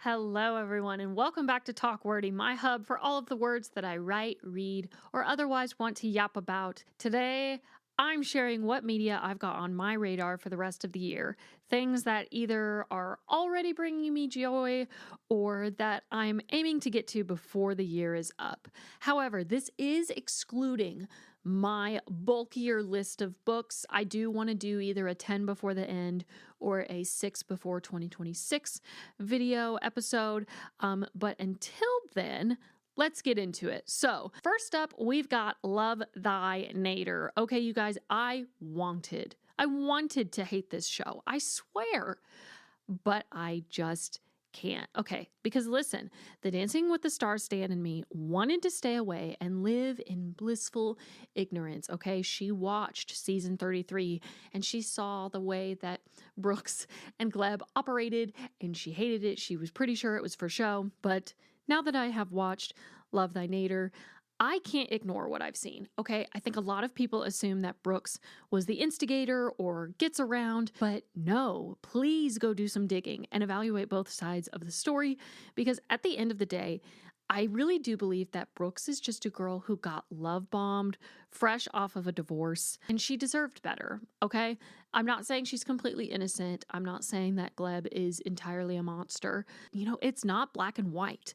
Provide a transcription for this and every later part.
Hello, everyone, and welcome back to Talk Wordy, my hub for all of the words that I write, read, or otherwise want to yap about. Today, I'm sharing what media I've got on my radar for the rest of the year. Things that either are already bringing me joy or that I'm aiming to get to before the year is up. However, this is excluding my bulkier list of books. I do want to do either a 10 before the end or a 6 before 2026 video episode. But until then, let's get into it. So first up, we've got Love Thy Nader. Okay, you guys, I wanted to hate this show. I swear, but I just can't. Okay, because listen, the Dancing with the Stars stan in me wanted to stay away and live in blissful ignorance. Okay, she watched season 33 and she saw the way that Brooks and Gleb operated and she hated it. She was pretty sure it was for show. But now that I have watched Love Thy Nader, I can't ignore what I've seen, okay? I think a lot of people assume that Brooks was the instigator or gets around, but no, please go do some digging and evaluate both sides of the story, because at the end of the day, I really do believe that Brooks is just a girl who got love bombed, fresh off of a divorce, and she deserved better, okay? I'm not saying she's completely innocent. I'm not saying that Gleb is entirely a monster. You know, it's not black and white.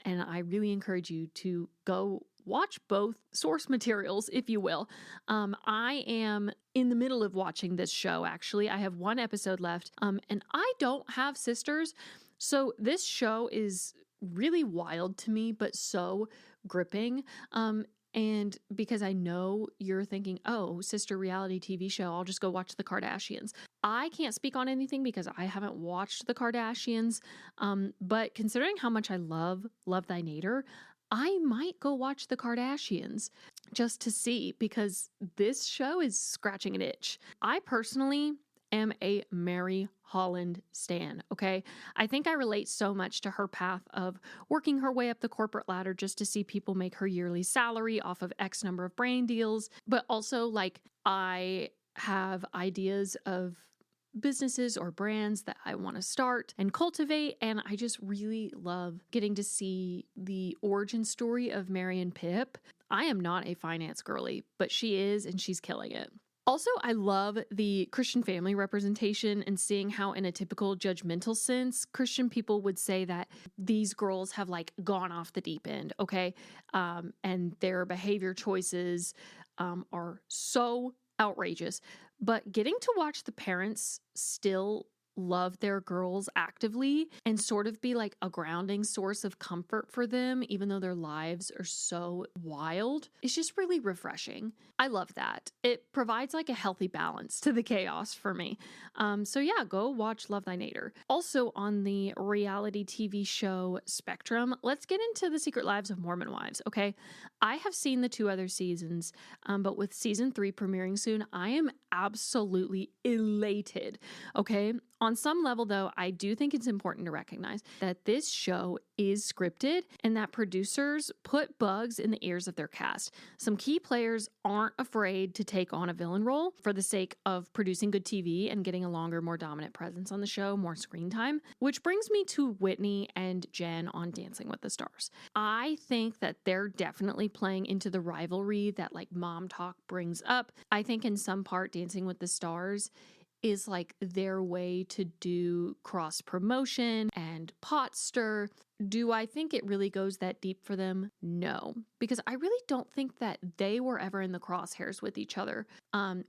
And I really encourage you to go watch both source materials, if you will. I am in the middle of watching this show, actually. I have one episode left, and I don't have sisters. So this show is really wild to me, but so gripping. And because I know you're thinking, oh, sister reality TV show, I'll just go watch the Kardashians. I can't speak on anything because I haven't watched the Kardashians. But considering how much I love Thy Nader, I might go watch the Kardashians just to see, because this show is scratching an itch. I personally am a Mary Holland stan, okay? I think I relate so much to her path of working her way up the corporate ladder just to see people make her yearly salary off of X number of brand deals, but also like I have ideas of businesses or brands that I want to start and cultivate, and I just really love getting to see the origin story of Mary and Pip. I am not a finance girly, but she is, and she's killing it. Also, I love the Christian family representation and seeing how in a typical judgmental sense, Christian people would say that these girls have like gone off the deep end, okay? And their behavior choices are so outrageous. But getting to watch the parents still love their girls actively and sort of be like a grounding source of comfort for them, even though their lives are so wild, it's just really refreshing. I love that. It provides like a healthy balance to the chaos for me. So yeah, go watch Love Thy Nader. Also on the reality TV show spectrum, let's get into The Secret Lives of Mormon Wives, okay? I have seen the 2 other seasons, but with season 3 premiering soon, I am absolutely elated, okay? On some level, though, I do think it's important to recognize that this show is scripted and that producers put bugs in the ears of their cast. Some key players aren't afraid to take on a villain role for the sake of producing good TV and getting a longer, more dominant presence on the show, more screen time, which brings me to Whitney and Jen on Dancing with the Stars. I think that they're definitely playing into the rivalry that like mom talk brings up. I think in some part Dancing with the Stars is like their way to do cross promotion and pot stir. Do I think it really goes that deep for them? No, because I really don't think that they were ever in the crosshairs with each other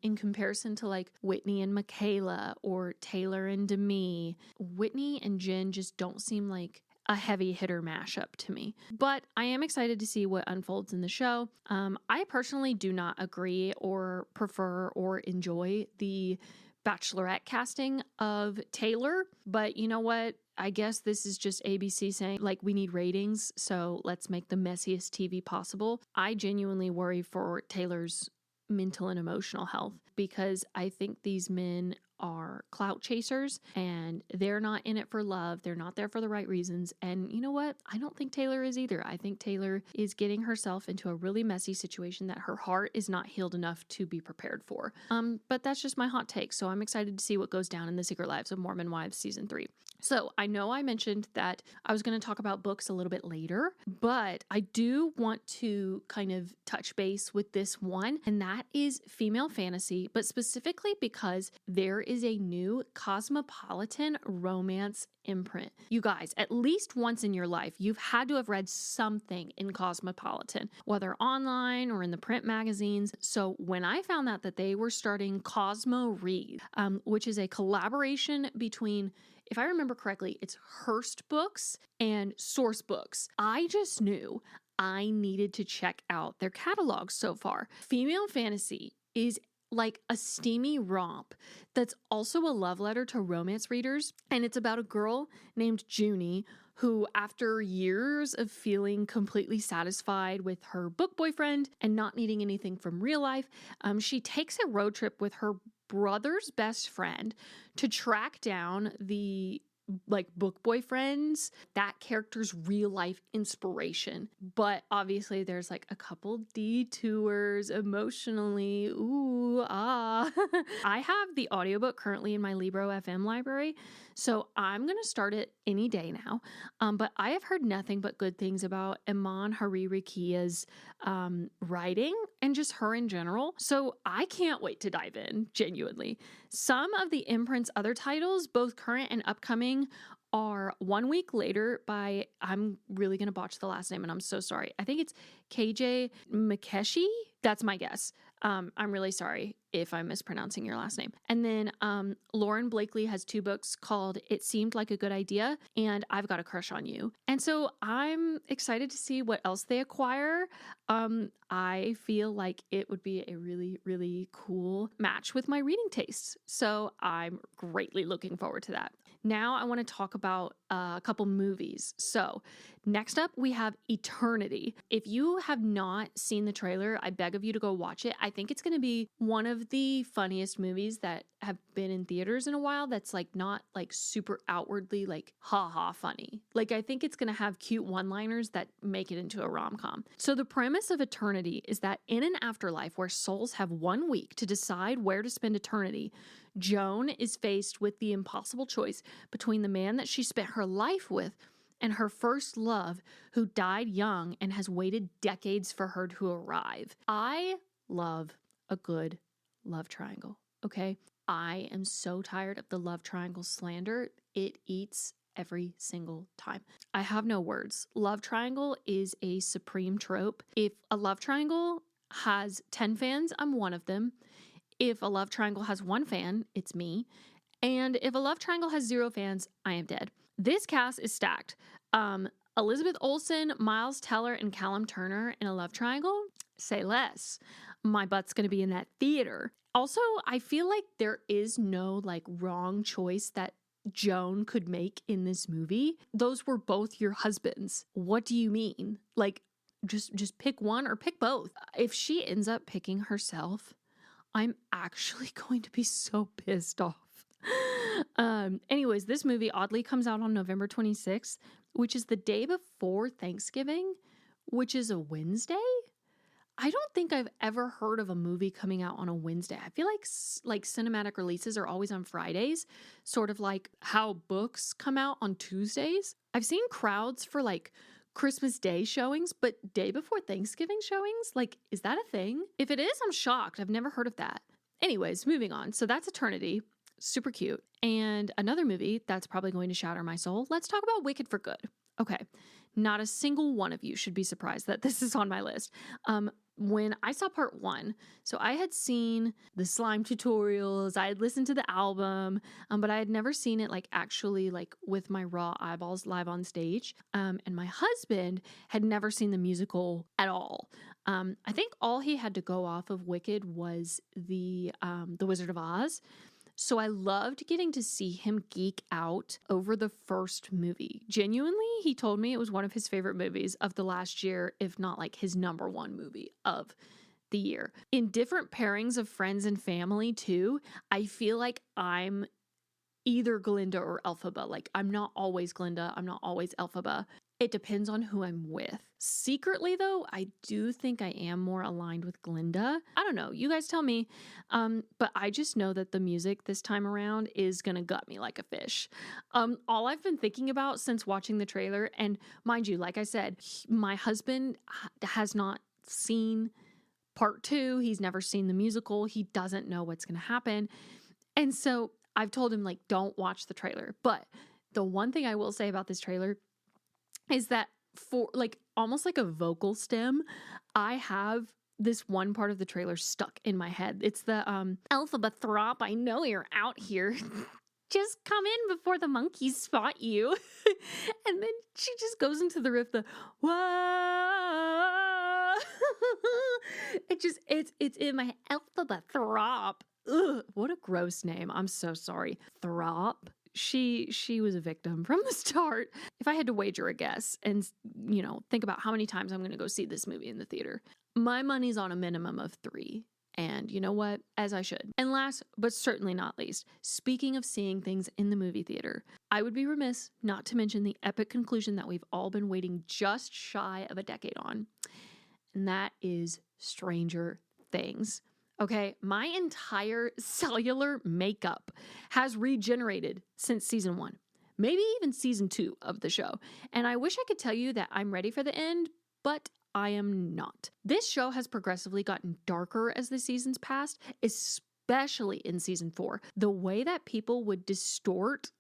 in comparison to like Whitney and Michaela or Taylor and Demi. Whitney and Jen just don't seem like a heavy hitter mashup to me. But I am excited to see what unfolds in the show. I personally do not agree or prefer or enjoy the Bachelorette casting of Taylor, but you know what? I guess this is just ABC saying, like, we need ratings, so let's make the messiest TV possible. I genuinely worry for Taylor's mental and emotional health because I think these men are clout chasers and they're not in it for love. They're not there for the right reasons. And you know what? I don't think Taylor is either. I think Taylor is getting herself into a really messy situation that her heart is not healed enough to be prepared for. But that's just my hot take. So I'm excited to see what goes down in The Secret Lives of Mormon Wives season 3. So I know I mentioned that I was going to talk about books a little bit later, but I do want to kind of touch base with this one, and that is female fantasy, but specifically because there is a new cosmopolitan romance imprint. You guys, at least once in your life, you've had to have read something in Cosmopolitan, whether online or in the print magazines. So when I found out that they were starting Cosmo Read, which is a collaboration between, if I remember correctly, it's Hearst Books and Source Books, I just knew I needed to check out their catalog so far. Female fantasy is like a steamy romp that's also a love letter to romance readers. And it's about a girl named Junie who, after years of feeling completely satisfied with her book boyfriend and not needing anything from real life, she takes a road trip with her brother's best friend to track down the book boyfriends, that character's real life inspiration. But obviously there's like a couple detours emotionally. I have the audiobook currently in my Libro FM library, so I'm going to start it any day now. But I have heard nothing but good things about Iman Hariri Kia's writing and just her in general. So I can't wait to dive in, genuinely. Some of the imprint's other titles, both current and upcoming, are 1 week later by, I'm really going to botch the last name and I'm so sorry. I think it's KJ Mikeshi. That's my guess. I'm really sorry if I'm mispronouncing your last name. And then Lauren Blakely has 2 books called It Seemed Like a Good Idea and I've Got a Crush on You. And so I'm excited to see what else they acquire. I feel like it would be a really, really cool match with my reading tastes. So I'm greatly looking forward to that. Now I want to talk about a couple movies. So next up, we have Eternity. If you have not seen the trailer, I beg of you to go watch it. I think it's going to be one of the funniest movies that have been in theaters in a while that's like not like super outwardly like ha funny. Like I think it's going to have cute one-liners that make it into a rom-com. So the premise of Eternity is that in an afterlife where souls have 1 week to decide where to spend eternity, Joan is faced with the impossible choice between the man that she spent her life with and her first love, who died young and has waited decades for her to arrive. I love a good love triangle, okay? I am so tired of the love triangle slander. It eats every single time. I have no words. Love triangle is a supreme trope. If a love triangle has 10 fans, I'm one of them. If a love triangle has 1 fan, it's me. And if a love triangle has 0 fans, I am dead. This cast is stacked. Elizabeth Olsen, Miles Teller, and Callum Turner in a love triangle? Say less. My butt's going to be in that theater. Also, I feel like there is no like wrong choice that Joan could make in this movie. Those were both your husbands. What do you mean? Like, just pick one or pick both. If she ends up picking herself, I'm actually going to be so pissed off. Anyways, this movie oddly comes out on November 26th, which is the day before Thanksgiving, which is a Wednesday. I don't think I've ever heard of a movie coming out on a Wednesday. I feel like cinematic releases are always on Fridays, sort of like how books come out on Tuesdays. I've seen crowds for like Christmas Day showings, but day before Thanksgiving showings? Like, is that a thing? If it is, I'm shocked. I've never heard of that. Anyways, moving on. So that's Eternity. Super cute. And another movie that's probably going to shatter my soul. Let's talk about Wicked for Good. Okay. Not a single one of you should be surprised that this is on my list. When I saw part 1, so I had seen the slime tutorials, I had listened to the album, but I had never seen it like actually like with my raw eyeballs live on stage. And my husband had never seen the musical at all. I think all he had to go off of Wicked was the Wizard of Oz. So I loved getting to see him geek out over the first movie. Genuinely, he told me it was one of his favorite movies of the last year, if not like his number 1 movie of the year. In different pairings of friends and family too, I feel like I'm either Glinda or Elphaba. Like, I'm not always Glinda, I'm not always Elphaba. It depends on who I'm with. Secretly, though, I do think I am more aligned with Glinda. I don't know. You guys tell me. But I just know that the music this time around is going to gut me like a fish. All I've been thinking about since watching the trailer, and mind you, like I said, my husband has not seen part 2. He's never seen the musical. He doesn't know what's going to happen. And so I've told him, like, don't watch the trailer. But the one thing I will say about this trailer is that for like almost like a vocal stem, I have this one part of the trailer stuck in my head. It's the Elphaba Throp, I know you're out here. Just come in before the monkeys spot you. And then she just goes into the riff, the whoa. It's in my Elphaba Throp. Ugh, what a gross name. I'm so sorry. Throp. She was a victim from the start. If I had to wager a guess and, think about how many times I'm going to go see this movie in the theater, my money's on a minimum of 3. And you know what? As I should. And last, but certainly not least, speaking of seeing things in the movie theater, I would be remiss not to mention the epic conclusion that we've all been waiting just shy of a decade on. And that is Stranger Things. Okay, my entire cellular makeup has regenerated since season 1, maybe even season 2 of the show. And I wish I could tell you that I'm ready for the end, but I am not. This show has progressively gotten darker as the seasons passed, especially in season 4. The way that people would distort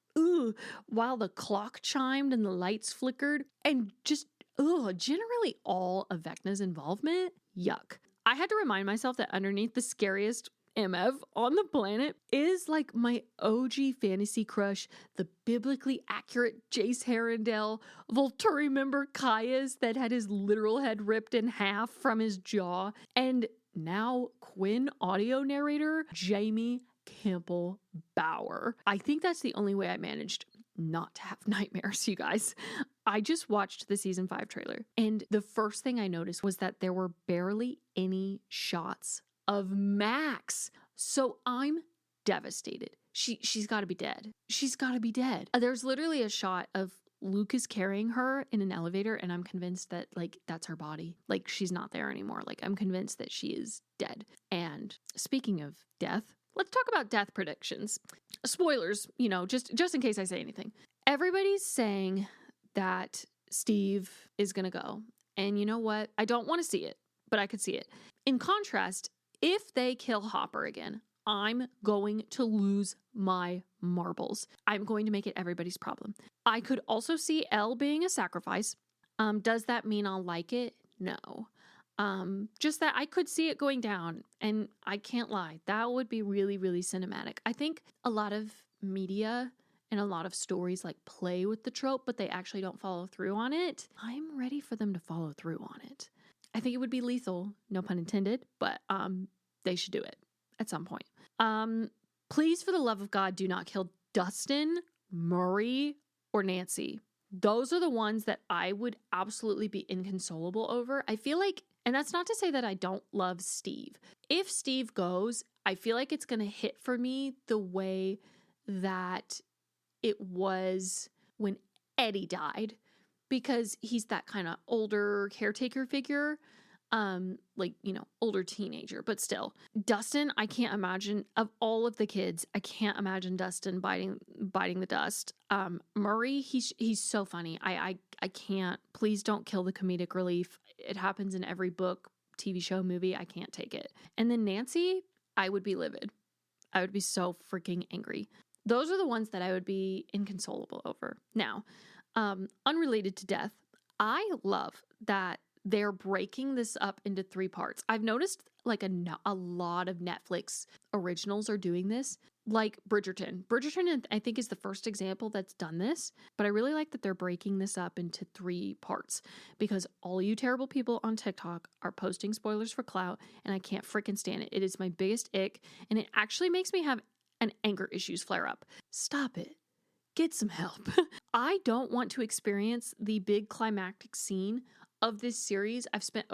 while the clock chimed and the lights flickered, and just generally all of Vecna's involvement, yuck. I had to remind myself that underneath the scariest MF on the planet is like my OG fantasy crush, the biblically accurate Jace Harrendale, Volturi member Caius that had his literal head ripped in half from his jaw, and now Quinn audio narrator Jamie Campbell Bower. I think that's the only way I managed not to have nightmares, you guys. I just watched the season 5 trailer, and the first thing I noticed was that there were barely any shots of Max. So I'm devastated. She's got to be dead. She's got to be dead. There's literally a shot of Lucas carrying her in an elevator, and I'm convinced that, like, that's her body. Like, she's not there anymore. Like, I'm convinced that she is dead. And speaking of death, let's talk about death predictions. Spoilers, just in case I say anything. Everybody's saying that Steve is going to go. And you know what? I don't want to see it, but I could see it. In contrast, if they kill Hopper again, I'm going to lose my marbles. I'm going to make it everybody's problem. I could also see Elle being a sacrifice. Does that mean I'll like it? No. Just that I could see it going down, and I can't lie. That would be really, really cinematic. I think a lot of media and a lot of stories like play with the trope, but they actually don't follow through on it. I'm ready for them to follow through on it. I think it would be lethal, no pun intended, but they should do it at some point. Please, for the love of God, do not kill Dustin, Murray, or Nancy. Those are the ones that I would absolutely be inconsolable over. I feel like, and that's not to say that I don't love Steve. If Steve goes, I feel like it's going to hit for me the way that it was when Eddie died, because he's that kind of older caretaker figure, older teenager, but still. Dustin, I can't imagine, of all of the kids, I can't imagine Dustin biting the dust. Murray, he's so funny. I can't. Please don't kill the comedic relief. It happens in every book, TV show, movie. I can't take it. And then Nancy, I would be livid. I would be so freaking angry. Those are the ones that I would be inconsolable over. Now, unrelated to death, I love that they're breaking this up into 3 parts. I've noticed like a lot of Netflix originals are doing this, like Bridgerton. Bridgerton, I think, is the first example that's done this, but I really like that they're breaking this up into 3 parts, because all you terrible people on TikTok are posting spoilers for clout, and I can't freaking stand it. It is my biggest ick, and it actually makes me have an anger issues flare up. Stop it. Get some help. I don't want to experience the big climactic scene of this series I've spent,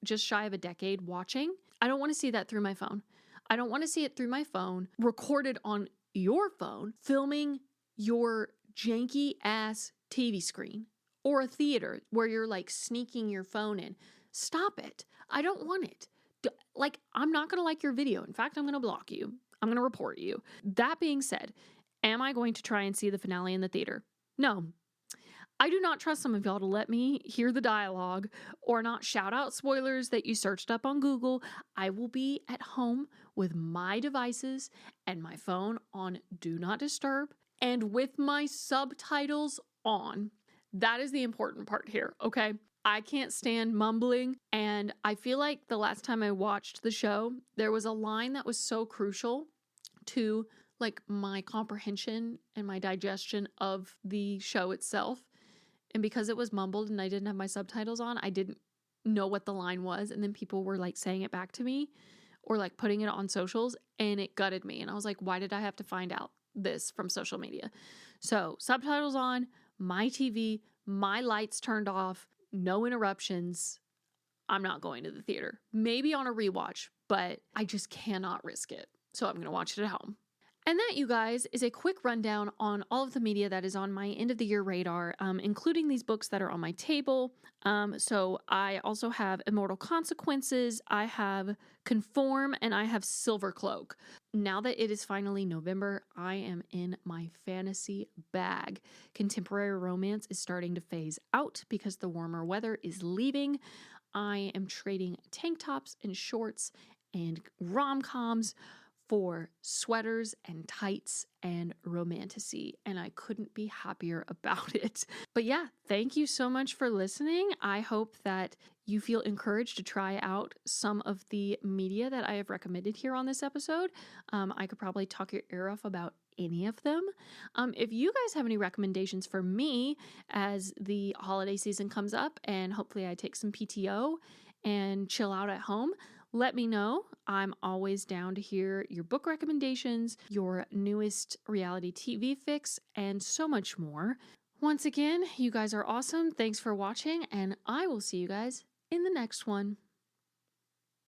just shy of a decade watching. I don't want to see that through my phone. I don't want to see it through my phone, recorded on your phone, filming your janky ass TV screen or a theater where you're like sneaking your phone in. Stop it. I don't want it. I'm not going to like your video. In fact, I'm going to block you. I'm going to report you. That being said, am I going to try and see the finale in the theater? No. I do not trust some of y'all to let me hear the dialogue or not shout out spoilers that you searched up on Google. I will be at home with my devices and my phone on Do Not Disturb and with my subtitles on. That is the important part here, okay? I can't stand mumbling, and I feel like the last time I watched the show, there was a line that was so crucial to like my comprehension and my digestion of the show itself. And because it was mumbled and I didn't have my subtitles on, I didn't know what the line was. And then people were like saying it back to me or like putting it on socials, and it gutted me. And I was like, why did I have to find out this from social media? So subtitles on, my TV, my lights turned off, no interruptions. I'm not going to the theater. Maybe on a rewatch, but I just cannot risk it. So I'm going to watch it at home. And that, you guys, is a quick rundown on all of the media that is on my end of the year radar, including these books that are on my table. So I also have Immortal Consequences, I have Conform, and I have Silver Cloak. Now that it is finally November, I am in my fantasy bag. Contemporary romance is starting to phase out because the warmer weather is leaving. I am trading tank tops and shorts and rom-coms for sweaters and tights and romantasy, and I couldn't be happier about it. But yeah, thank you so much for listening. I hope that you feel encouraged to try out some of the media that I have recommended here on this episode. I could probably talk your ear off about any of them. If you guys have any recommendations for me as the holiday season comes up and hopefully I take some PTO and chill out at home, let me know. I'm always down to hear your book recommendations, your newest reality TV fix, and so much more. Once again, you guys are awesome. Thanks for watching, and I will see you guys in the next one.